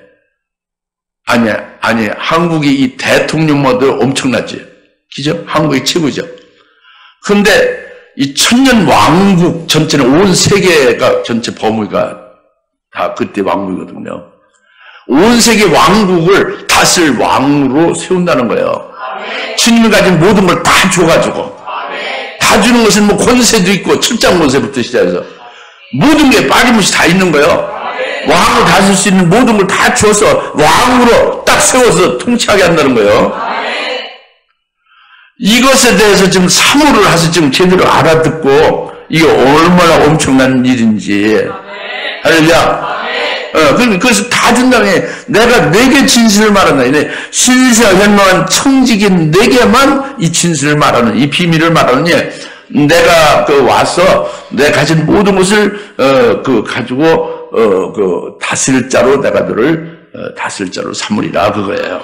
아니, 한국이 이 대통령마다 엄청나지. 그죠? 한국이 최고죠. 그런데 이 1000년 왕국 전체는 온 세계가 전체 범위가 다 그때 왕국이거든요. 온 세계 왕국을 다스릴 왕으로 세운다는 거예요. 주님이 가진 모든 걸 다 줘가지고, 다 주는 것은 뭐 권세도 있고 출장 권세부터 시작해서 모든 게 빠짐없이 다 있는 거예요. 왕으로 다스릴 수 있는 모든 걸 다 줘서 왕으로 딱 세워서 통치하게 한다는 거예요. 이것에 대해서 지금 사모를 해서 지금 제대로 알아듣고 이게 얼마나 엄청난 일인지. 할렐루야. 그래서 다 준다며. 내가 내게 진실을 말한다. 신실하고 현명한 청지기인 내게만 이 진실을 말하는, 이 비밀을 말하느니 내가 와서 내가 가진 모든 것을 가지고 다스릴 자로 내가 너를 다스릴 자로 삼으리라 그거예요.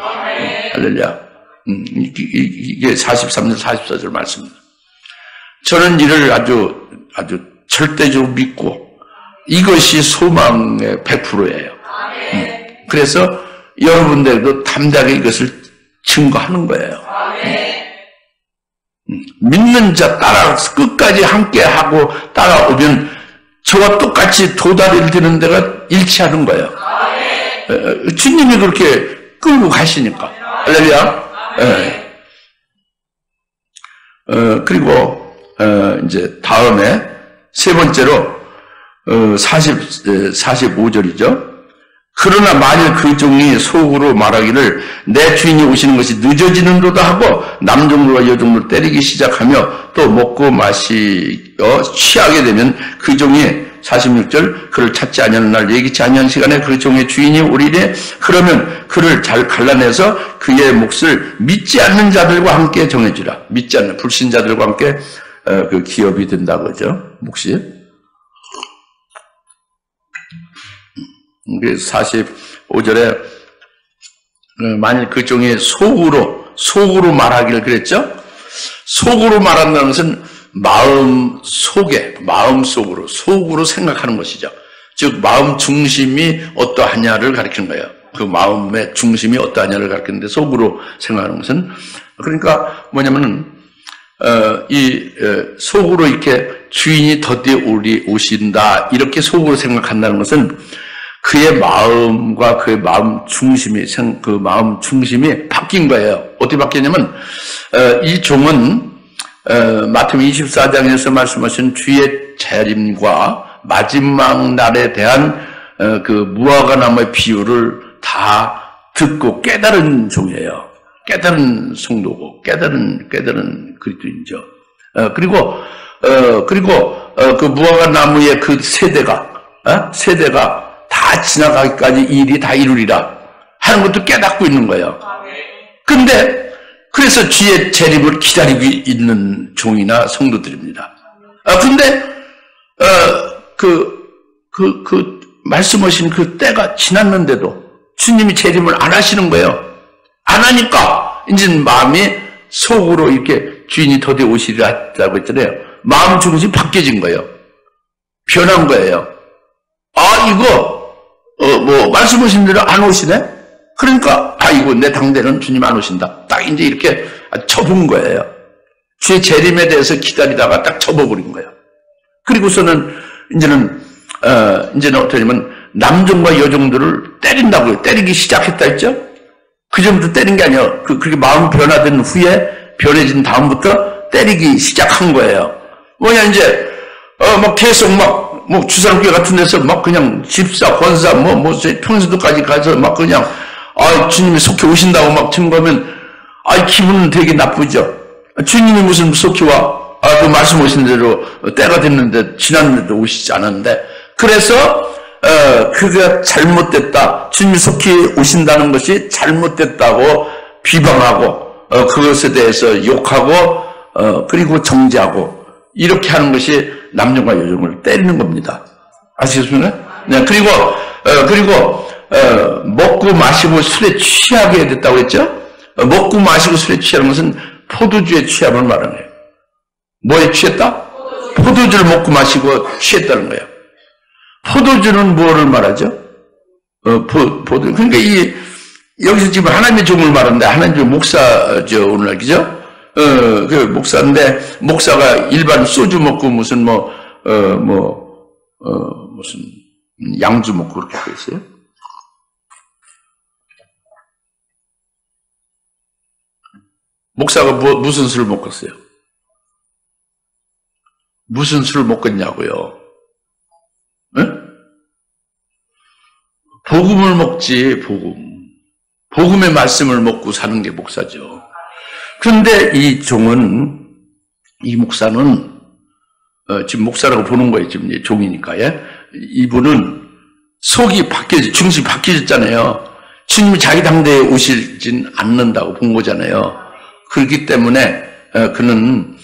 할렐루야. 이게 43절 44절 말씀입니다. 저는 이를 아주 절대적으로 믿고 이것이 소망의 100%예요. 그래서 여러분들도 담대하게 이것을 증거하는 거예요. 믿는 자 따라 끝까지 함께하고 따라오면 저와 똑같이 도다리를 드는 데가 일치하는 거예요. 주님이 그렇게 끌고 가시니까. 할렐루야. 예. 그리고 이제 다음에 세 번째로 45절이죠. 그러나 만일 그 종이 속으로 말하기를 내 주인이 오시는 것이 늦어지는도다 하고 남종들과 여종들을 때리기 시작하며 또 먹고 마시어 취하게 되면 그 종이 46절 그를 찾지 아니하는 날 예기치 아니한 시간에 그 종의 주인이 오리래. 그러면 그를 잘 갈라내서 그의 몫을 믿지 않는 자들과 함께 정해주라. 믿지 않는 불신자들과 함께 그 기업이 된다 그러죠. 몫이. 45절에 만일 그 종이 속으로 말하기를 그랬죠. 속으로 말한다는 것은 속으로 생각하는 것이죠. 즉 마음 중심이 어떠하냐를 가리키는 거예요. 그 마음의 중심이 어떠하냐를 가리키는데 속으로 생각하는 것은 그러니까 뭐냐면은 속으로 이렇게 주인이 더디 오신다 이렇게 속으로 생각한다는 것은 그의 마음과 그의 마음 중심이 바뀐 거예요. 어떻게 바뀌냐면 이 종은 마태복음 24장에서 말씀하신 주의 재림과 마지막 날에 대한 그 무화과 나무의 비유를 다 듣고 깨달은 종이에요. 깨달은 성도고 깨달은 그리스도인이죠. 그리고 그 무화과 나무의 그 세대가 다 지나가기까지 이 일이 다 이루리라 하는 것도 깨닫고 있는 거예요. 근데 그래서 주의 재림을 기다리고 있는 종이나 성도들입니다. 근데 말씀하신 그 때가 지났는데도 주님이 재림을 안 하시는 거예요. 안 하니까 이제 마음이 속으로 이렇게 주인이 더디 오시리라 했다고 했잖아요. 마음 중심이 바뀌어진 거예요. 변한 거예요. 이거 말씀하신 대로 안 오시네? 그러니까 이거 내 당대는 주님 안 오신다. 딱 이제 이렇게 접은 거예요. 주의 재림에 대해서 기다리다가 딱 접어버린 거예요. 그리고서는 이제는 어떻게 하냐면 남종과 여종들을 때린다고요. 때리기 시작했다 했죠? 그 전부터 때린 게 아니에요. 그렇게 마음 변화된 후에 변해진 다음부터 때리기 시작한 거예요. 뭐냐 이제 계속 주사람교회 같은 데서 그냥 집사, 권사, 평신도까지 가서 그냥, 주님이 속히 오신다고 증거하면, 기분은 되게 나쁘죠. 주님이 무슨 속히 와, 그 말씀하신 대로 때가 됐는데, 지났는데도 오시지 않았는데, 그래서, 그게 잘못됐다. 주님이 속히 오신다는 것이 잘못됐다고 비방하고, 그것에 대해서 욕하고, 그리고 정죄하고, 이렇게 하는 것이 남녀과 여종을 때리는 겁니다. 아시겠습니까? 네, 그리고 먹고 마시고 술에 취하게 됐다고 했죠? 먹고 마시고 술에 취하는 것은 포도주에 취함을 말하는 거예요. 뭐에 취했다? 포도주를 먹고 마시고 취했다는 거예요. 포도주는 뭐를 말하죠? 그러니까 여기서 지금 하나님의 종을 말하는데 하나님의 목사죠, 오늘날, 그죠? 그 목사인데, 목사가 일반 소주 먹고 무슨 무슨 양주 먹고 그렇게 돼 있어요? 목사가 무슨 술을 먹었어요? 무슨 술을 먹겠냐고요? 응? 복음을 먹지, 복음의 말씀을 먹고 사는 게 목사죠. 그런데 이 목사는, 지금 목사라고 보는 거예요. 지금 종이니까, 예? 이분은 속이 중심이 바뀌어졌잖아요. 주님이 자기 당대에 오시진 않는다고 본 거잖아요. 그렇기 때문에, 그는,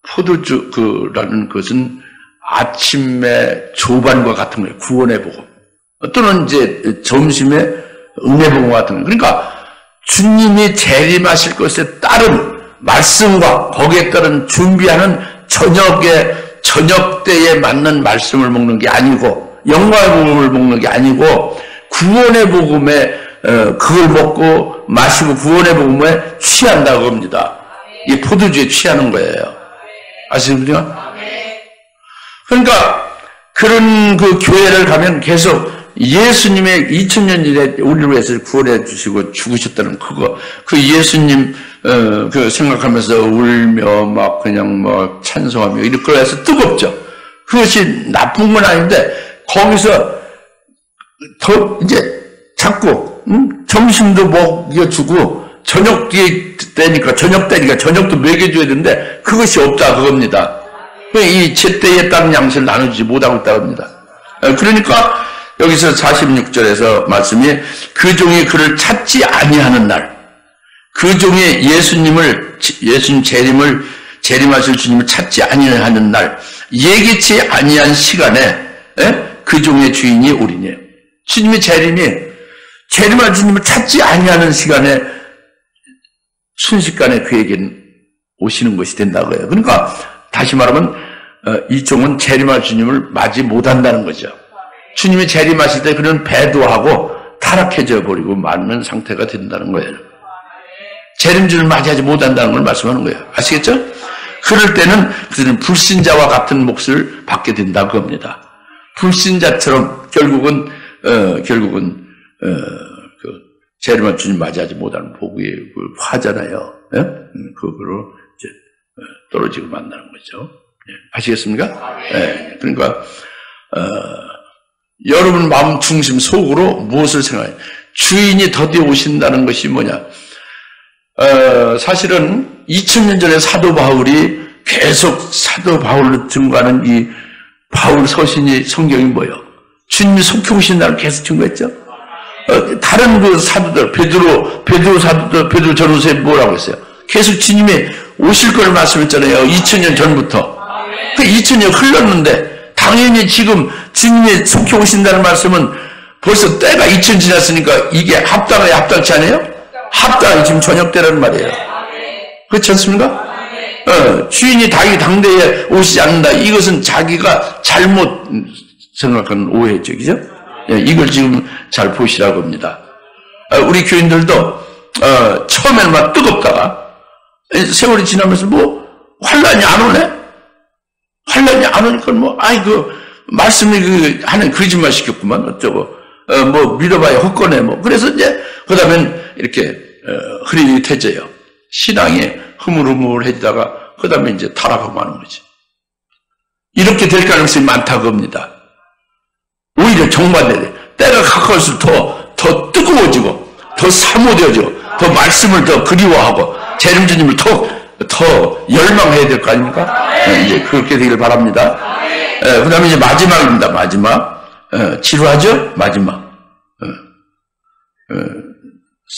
포도주라는 것은 아침에 조반과 같은 거예요. 구원의 복음. 또는 이제 점심에 은혜 복음 같은 거예요. 그러니까, 주님이 재림하실 것에 따른 말씀과 거기에 따른 준비하는 저녁 때에 맞는 말씀을 먹는 게 아니고 영광의 복음을 먹는 게 아니고 구원의 복음에 그걸 먹고 마시고 구원의 복음에 취한다고 합니다. 이 포도주에 취하는 거예요. 아시겠습니까? 그러니까 그런 그 교회를 가면 계속 예수님의 2000년 전에 우리를 위해서 구원해 주시고 죽으셨다는 그거, 그 예수님, 그 생각하면서 울며 막 그냥 뭐 찬송하며 이런 걸 해서 뜨겁죠. 그것이 나쁜 건 아닌데, 거기서 더 이제 자꾸, 점심도 먹여주고, 저녁 때니까 저녁도 먹여줘야 되는데, 그것이 없다, 그겁니다. 이 제때에 따른 양식을 나누지 못하고 있다고 합니다. 그러니까 여기서 46절에서 말씀이 그 종이 그를 찾지 아니하는 날, 그 종이 예수님 재림하실 주님을 찾지 아니하는 날, 예기치 아니한 시간에 그 종의 주인이 오리니. 주님의 재림할 주님을 찾지 아니하는 시간에 순식간에 그에게는 오시는 것이 된다고요. 그러니까 다시 말하면 이 종은 재림할 주님을 맞이 못한다는 거죠. 주님이 재림하실 때 그는 배도하고 타락해져 버리고 마는 상태가 된다는 거예요. 재림주를 맞이하지 못한다는 걸 말씀하는 거예요. 아시겠죠? 그럴 때는 그들은 불신자와 같은 몫을 받게 된다고 합니다. 불신자처럼 결국은 그 재림할 주님 맞이하지 못하는 복의 화잖아요. 그거로 이제 떨어지고 만나는 거죠. 아시겠습니까? 네. 그러니까 여러분 마음 중심 속으로 무엇을 생각해요? 주인이 더디어 오신다는 것이 뭐냐? 사실은 2000년 전에 사도 바울이 계속 사도 바울로 증거하는 이 바울 서신이 성경이 뭐예요? 주님이 속히 오신다는 계속 증거했죠? 다른 그 사도들, 베드로 사도들, 베드로 전후서에 뭐라고 했어요? 계속 주님이 오실 걸 말씀했잖아요. 2000년 전부터. 그 2000년 흘렀는데, 당연히 지금 주님이 속히 오신다는 말씀은 벌써 때가 2000 지났으니까 이게 합당해, 합당치 않아요? 합당이 지금 저녁 때라는 말이에요. 그렇지 않습니까? 주인이 당대에 오시지 않는다. 이것은 자기가 잘못 생각하는 오해죠. 그죠? 이걸 지금 잘 보시라고 합니다. 우리 교인들도, 처음에는 막 뜨겁다가, 세월이 지나면서 뭐, 환란이 안 오네? 환란이 안 오니까 뭐, 말씀이 하는 거짓말 시켰구만, 어쩌고. 뭐, 믿어봐야 헛거네, 뭐. 그래서 이제, 그 다음엔 이렇게, 흐릿해져요. 신앙이 흐물흐물해지다가, 그 다음에 이제 타락하고 마는 거지. 이렇게 될 가능성이 많다고 합니다. 오히려 정반대돼. 때가 가까울수록 더 뜨거워지고, 더 사모되어지고, 더 말씀을 더 그리워하고, 재림주님을 더 열망해야 될 거 아닙니까? 이제 그렇게 되기를 바랍니다. 그 다음에 이제 마지막입니다. 마지막. 지루하죠? 마지막.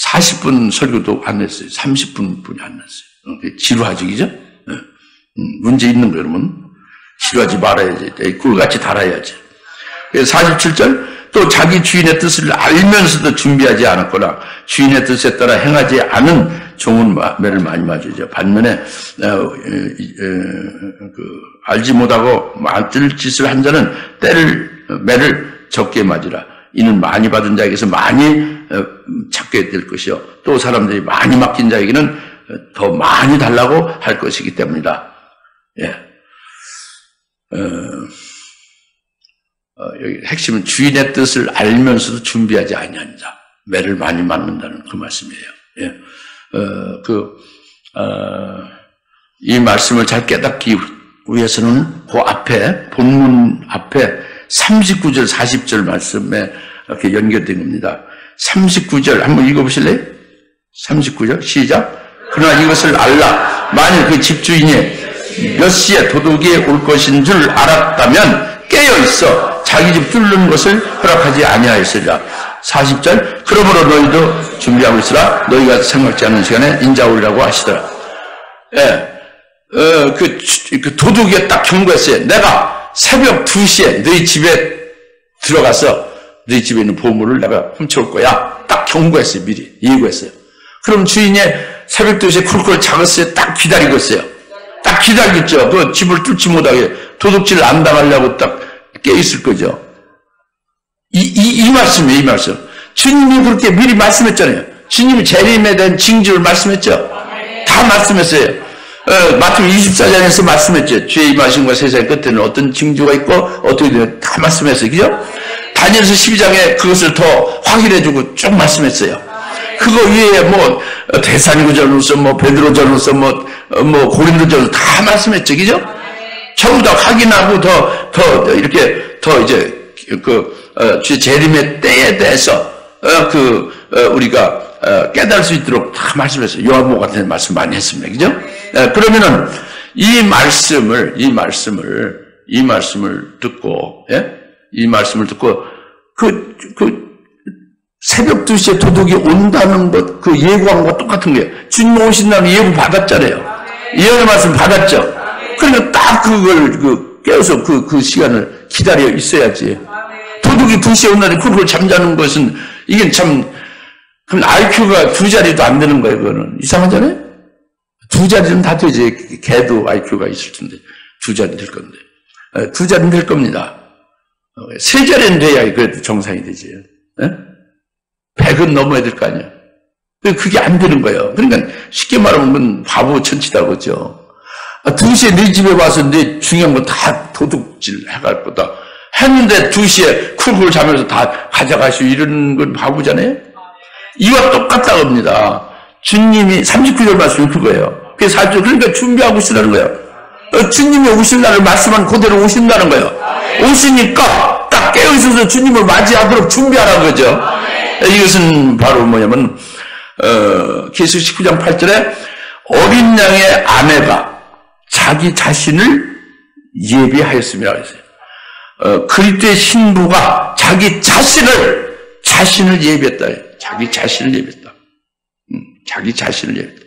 40분 설교도 안 했어요. 30분뿐이 안 났어요. 지루하죠, 그죠? 문제 있는 거, 여러분. 지루하지 말아야지. 꿀같이 달아야지. 47절, 또 자기 주인의 뜻을 알면서도 준비하지 않았거나 주인의 뜻에 따라 행하지 않은 종은 매를 많이 맞으죠. 반면에 알지 못하고 맞을 짓을 한 자는 매를 적게 맞으라. 이는 많이 받은 자에게서 많이 찾게 될 것이요, 또 사람들이 많이 맡긴 자에게는 더 많이 달라고 할 것이기 때문이다. 여기 핵심은 주인의 뜻을 알면서도 준비하지 아니하는 자, 매를 많이 맞는다는 그 말씀이에요. 이 말씀을 잘 깨닫기 위해서는 그 앞에, 본문 앞에 39절, 40절 말씀에 이렇게 연결된 겁니다. 39절 한번 읽어보실래요? 39절 시작. 그러나 이것을 알라. 만일 그 집주인이 몇 시에 도둑이 올 것인 줄 알았다면 깨어있어 자기 집 뚫는 것을 허락하지 아니하였으리라. 40절. 그러므로 너희도 준비하고 있으라. 너희가 생각지 않은 시간에 인자 오리라고 하시더라. 그 도둑이 딱 경고했어요. 내가 새벽 2시에 너희 집에 들어가서 너희 집에 있는 보물을 내가 훔쳐올 거야. 딱 경고했어요. 미리 예고했어요. 그럼 주인이 새벽 2시에 쿨쿨 작았어요. 딱 기다리고 있어요. 딱 기다리겠죠. 그 집을 뚫지 못하게 도둑질 안 당하려고 딱 깨있을 거죠. 이 말씀이에요. 이 말씀. 주님이 그렇게 미리 말씀했잖아요. 주님이 재림에 대한 징조를 말씀했죠. 다 말씀했어요. 마태복음 24장에서 말씀했죠. 주의 임하심과 세상의 끝에는 어떤 징조가 있고 어떻게 되면 다 말씀했어요. 그죠? 다니엘서 12장에 그것을 더 확인해주고 쭉 말씀했어요. 그거 위에 뭐 데살로니가전서, 뭐 베드로전서, 뭐 고린도전서 다 말씀했죠, 그죠? 전부 다 확인하고 더 이렇게 더 이제 주 재림의 때에 대해서 우리가 깨달을 수 있도록 다 말씀했어요. 요한복음 같은 말씀 많이 했습니다, 그죠? 그러면은 이 말씀을 듣고, 이 말씀을 듣고 새벽 2시에 도둑이 온다는 것, 그 예고함과 똑같은 거예요. 주님 오신다는 예고 받았잖아요. 예언의 말씀 받았죠. 그러니까 딱 그걸 깨워서 그 시간을 기다려 있어야지. 도둑이 2시에 온다는데 그걸 잠자는 것은 이게 참, 그럼 IQ가 2자리도 안 되는 거예요, 그거는. 이상하잖아요? 2자리는 다 되지. 개도 IQ가 있을 텐데. 2자리 될 건데. 2자리는 될 겁니다. 3자리는 돼야 그래도 정상이 되지. 100은 넘어야 될 거 아니에요. 그게 안 되는 거예요. 그러니까 쉽게 말하면 그건 바보 천치다 그러죠. 2시에 네 집에 와서 네 중요한 거 다 도둑질 해갈 거다 했는데 2시에 쿨쿨 자면서 다 가져가시고 이런 건 바보잖아요. 이와 똑같다고 합니다. 주님이 39절 말씀이 그거예요. 그래서 그러니까 준비하고 있으라는 거예요. 주님이 오실 날을 말씀한 그대로 오신다는 거예요. 오시니까 딱 깨어있어서 주님을 맞이하도록 준비하라는 거죠. 이것은 바로 뭐냐면 계시록 19장 8절에 어린 양의 아내가 자기 자신을 예비하였음이라고 했어요. 그리스도의 신부가 자기 자신을 예비했다. 자기 자신을 예비했다. 자기 자신을 예비했다.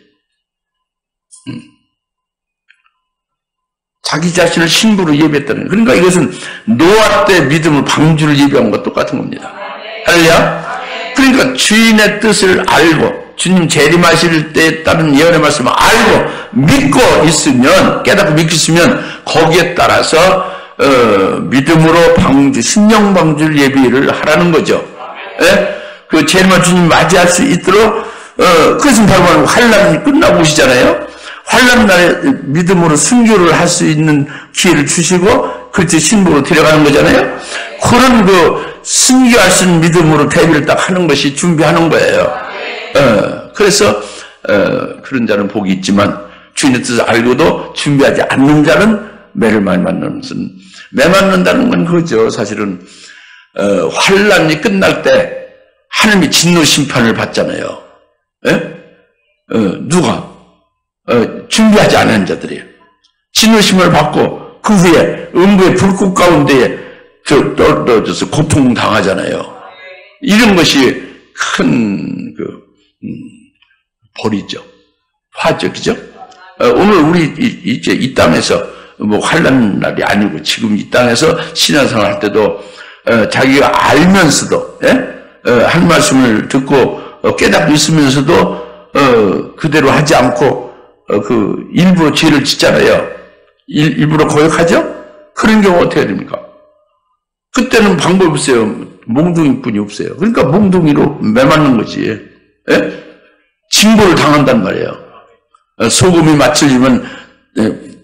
자기 자신을 신부로 예비했다는 거예요. 그러니까 이것은 노아 때 믿음을 방주를 예비한 것과 똑같은 겁니다. 할렐루야. 그러니까 주인의 뜻을 알고 주님 재림하실 때에 따른 예언의 말씀을 알고 믿고 있으면, 깨닫고 믿고 있으면 거기에 따라서 믿음으로 방주, 신령 방주를 예비를 하라는 거죠. 예? 그 재림한 주님 맞이할 수 있도록 그것은 바로 환난이 끝나고 오시잖아요. 환난 날에 믿음으로 순교를 할 수 있는 기회를 주시고 그렇게 신부로 데려가는 거잖아요. 그런 순교할 수 있는 믿음으로 대비를 딱 하는 것이 준비하는 거예요. 그래서 그런 자는 복이 있지만 주인의 뜻을 알고도 준비하지 않는 자는 매를 많이 맞는 것은, 매 맞는다는 건 그거죠. 사실은 환난이 끝날 때 하나님이 진노 심판을 받잖아요. 누가? 준비하지 않은 자들이에요. 진노 심판을 받고 그 후에 음부의 불꽃 가운데에 떨어져서 고통당하잖아요. 이런 것이 큰 벌이죠. 화죠, 그죠? 오늘 우리 이제 이 땅에서 뭐 환난 날이 아니고 지금 이 땅에서 신앙생활 할 때도 자기가 알면서도 한 말씀을 듣고 깨닫고 있으면서도 그대로 하지 않고 일부러 죄를 짓잖아요. 일부러 거역하죠? 그런 경우 어떻게 해야 됩니까? 그때는 방법이 없어요. 몽둥이뿐이 없어요. 그러니까 몽둥이로 매맞는 거지. 징벌을 당한단 말이에요. 소금이 맞춰지면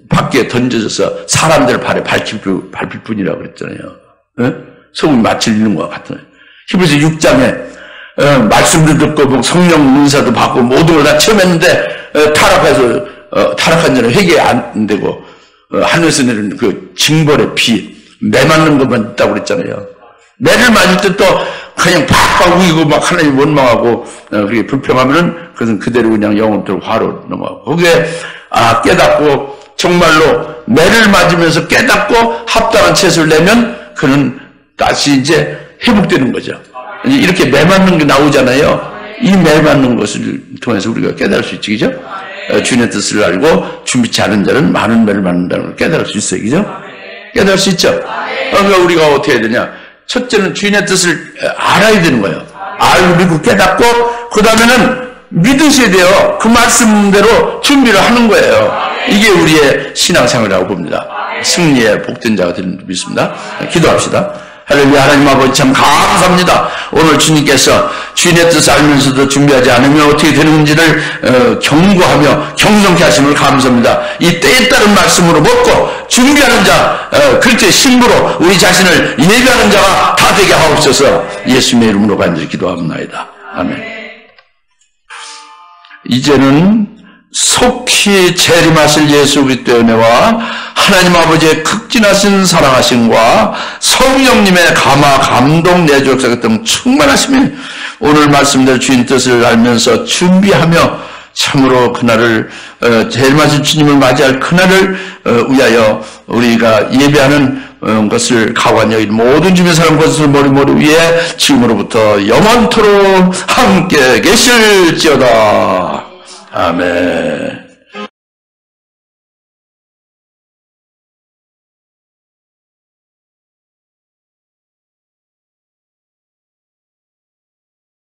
밖에 던져져서 사람들 발에 밟힐 뿐이라고 그랬잖아요. 소금이 맞춰지는 것 같아요. 히브리서 6장에 말씀도 듣고 성령 은사도 받고 모든 걸 다 체험했는데 타락한 자는 회개 안 되고 하늘에서 내리는 그 징벌의 비, 매 맞는 것만 있다고 그랬잖아요. 매를 맞을 때 또 그냥 팍팍 우기고 막 하나님 원망하고 그렇게 불평하면은 그것은 그대로 그냥 영혼들 화로 넘어가고, 거기에 깨닫고 정말로 매를 맞으면서 깨닫고 합당한 채소를 내면 그는 다시 이제 회복되는 거죠. 이렇게 매 맞는 게 나오잖아요. 이 매 맞는 것을 통해서 우리가 깨달을 수 있지, 그죠? 주인의 뜻을 알고 준비치 않은 자는 많은 매를 맞는다는 걸 깨달을 수 있어요, 그죠? 깨달을 수 있죠? 그러니까 우리가 어떻게 해야 되냐? 첫째는 주인의 뜻을 알아야 되는 거예요. 알고 믿고 깨닫고, 그 다음에는 믿으셔야 돼요. 그 말씀대로 준비를 하는 거예요. 이게 우리의 신앙생활이라고 봅니다. 승리의 복된 자가 되는 믿습니다. 기도합시다. 할렐루야. 하나님 아버지 참 감사합니다. 오늘 주님께서 주인의 뜻을 알면서도 준비하지 않으면 어떻게 되는지를 경고하며 경성케 하심을 감사합니다. 이 때에 따른 말씀으로 먹고 준비하는 자, 그렇게 신부로 우리 자신을 예배하는 자가 다 되게 하옵소서. 예수님의 이름으로 간절히 기도합니다. 아멘. 이제는 속히 재림하실 예수 그리스도의 은혜와 하나님 아버지의 극진하신 사랑하심과 성령님의 감화, 감동, 내주 역사 등 충만하심이 오늘 말씀대로 주인 뜻을 알면서 준비하며 참으로 그날을 재림하신 주님을 맞이할 그날을 위하여 우리가 예배하는 것을 각오한 여인 모든 주변 사람 것을 머리 위에 지금으로부터 영원토록 함께 계실지어다. 아멘.